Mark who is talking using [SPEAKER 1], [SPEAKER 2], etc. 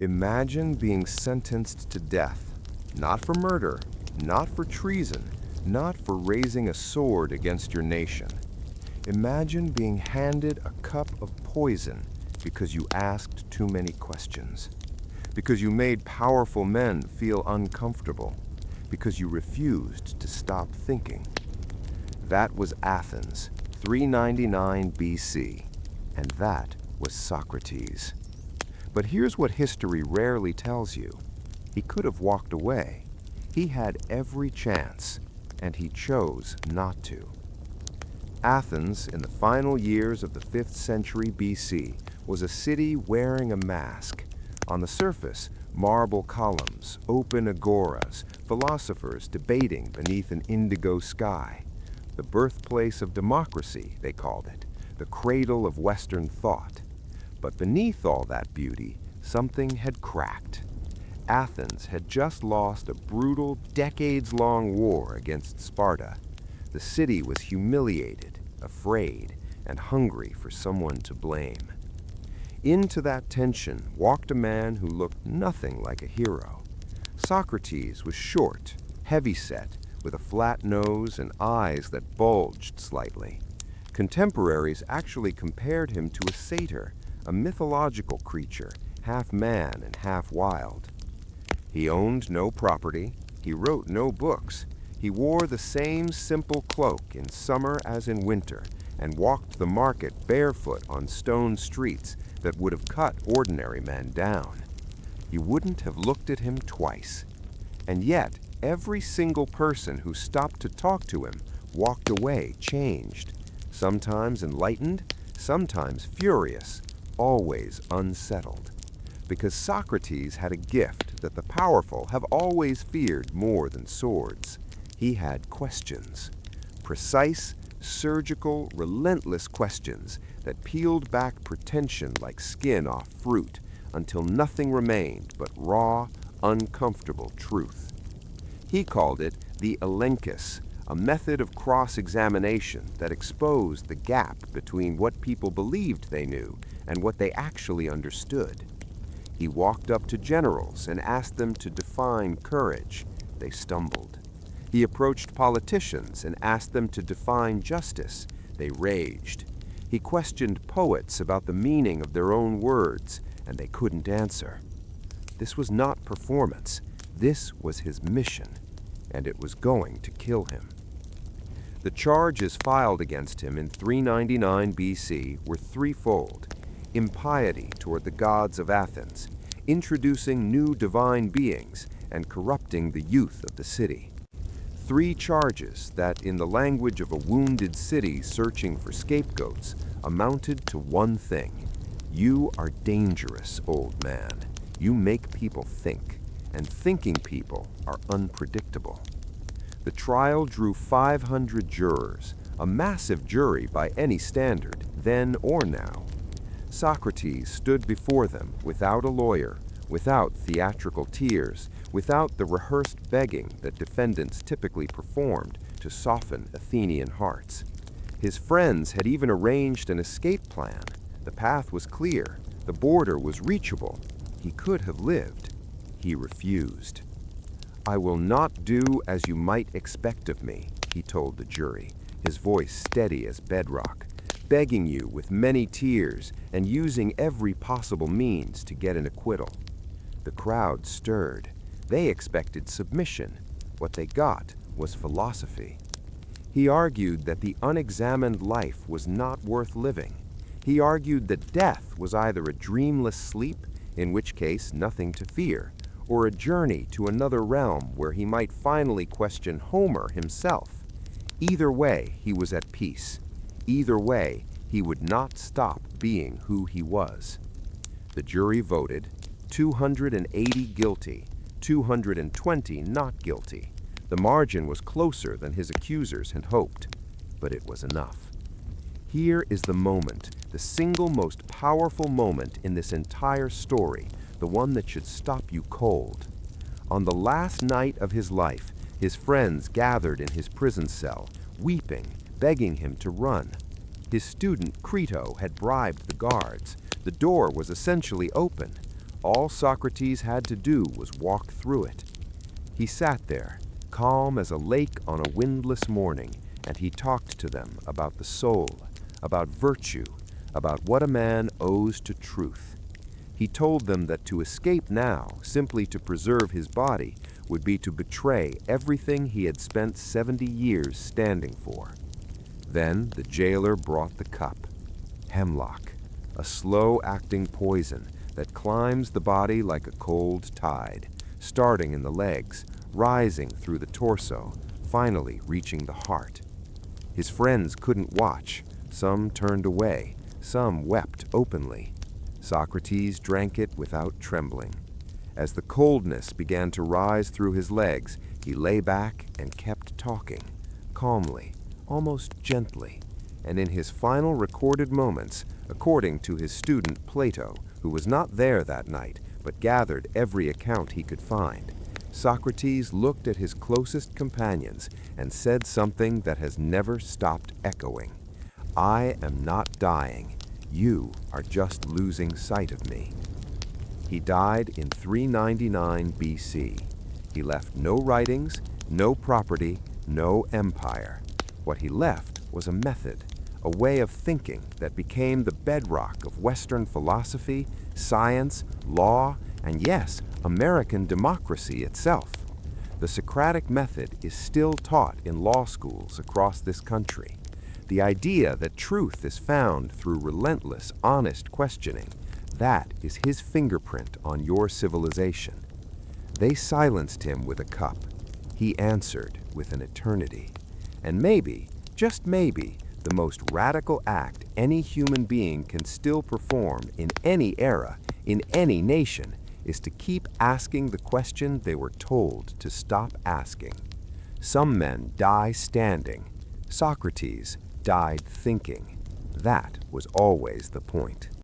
[SPEAKER 1] Imagine being sentenced to death, not for murder, not for treason, not for raising a sword against your nation. Imagine being handed a cup of poison because you asked too many questions, because you made powerful men feel uncomfortable, because you refused to stop thinking. That was Athens, 399 BC, and that was Socrates. But here's what history rarely tells you. He could have walked away. He had every chance, and he chose not to. Athens, in the final years of the 5th century BC, was a city wearing a mask. On the surface, marble columns, open agoras, philosophers debating beneath an indigo sky. The birthplace of democracy, they called it, the cradle of Western thought. But beneath all that beauty, something had cracked. Athens had just lost a brutal, decades-long war against Sparta. The city was humiliated, afraid, and hungry for someone to blame. Into that tension walked a man who looked nothing like a hero. Socrates was short, heavy-set, with a flat nose and eyes that bulged slightly. Contemporaries actually compared him to a satyr, a mythological creature, half man and half wild. He owned no property, he wrote no books, he wore the same simple cloak in summer as in winter, and walked the market barefoot on stone streets that would have cut ordinary men down. You wouldn't have looked at him twice. And yet, every single person who stopped to talk to him walked away changed, sometimes enlightened, sometimes furious, always unsettled. Because Socrates had a gift that the powerful have always feared more than swords. He had questions. Precise, surgical, relentless questions that peeled back pretension like skin off fruit until nothing remained but raw, uncomfortable truth. He called it the elenchus, a method of cross-examination that exposed the gap between what people believed they knew and what they actually understood. He walked up to generals and asked them to define courage. They stumbled. He approached politicians and asked them to define justice. They raged. He questioned poets about the meaning of their own words, and they couldn't answer. This was not performance. This was his mission, and it was going to kill him. The charges filed against him in 399 BC were threefold: impiety toward the gods of Athens, introducing new divine beings, and corrupting the youth of the city. 3 charges that, in the language of a wounded city searching for scapegoats, amounted to one thing: you are dangerous, old man. You make people think, and thinking people are unpredictable. The trial drew 500 jurors, a massive jury by any standard, then or now. Socrates stood before them without a lawyer, without theatrical tears, without the rehearsed begging that defendants typically performed to soften Athenian hearts. His friends had even arranged an escape plan. The path was clear. The border was reachable. He could have lived. He refused. "I will not do as you might expect of me," he told the jury, his voice steady as bedrock, begging you with many tears and using every possible means to get an acquittal. The crowd stirred. They expected submission. What they got was philosophy. He argued that the unexamined life was not worth living. He argued that death was either a dreamless sleep, in which case nothing to fear, or a journey to another realm where he might finally question Homer himself. Either way, he was at peace. Either way, he would not stop being who he was. The jury voted 280 guilty, 220 not guilty. The margin was closer than his accusers had hoped, but it was enough. Here is the moment, the single most powerful moment in this entire story, the one that should stop you cold. On the last night of his life, his friends gathered in his prison cell, weeping, begging him to run. His student, Crito, had bribed the guards. The door was essentially open. all Socrates had to do was walk through it. He sat there, calm as a lake on a windless morning, and he talked to them about the soul, about virtue, about what a man owes to truth. He told them that to escape now, simply to preserve his body, would be to betray everything he had spent 70 years standing for. Then the jailer brought the cup. Hemlock, a slow-acting poison that climbs the body like a cold tide, starting in the legs, rising through the torso, finally reaching the heart. His friends couldn't watch. Some turned away, some wept openly. Socrates drank it without trembling. As the coldness began to rise through his legs, he lay back and kept talking, calmly, almost gently. And in his final recorded moments, according to his student Plato, who was not there that night, but gathered every account he could find, Socrates looked at his closest companions and said something that has never stopped echoing. "I am not dying. You are just losing sight of me." He died in 399 BC. He left no writings, no property, no empire. What he left was a method, a way of thinking that became the bedrock of Western philosophy, science, law, and yes, American democracy itself. The Socratic method is still taught in law schools across this country. The idea that truth is found through relentless, honest questioning, that is his fingerprint on your civilization. They silenced him with a cup. He answered with an eternity. And maybe, just maybe, the most radical act any human being can still perform in any era, in any nation, is to keep asking the question they were told to stop asking. Some men die standing. Socrates died thinking. That was always the point.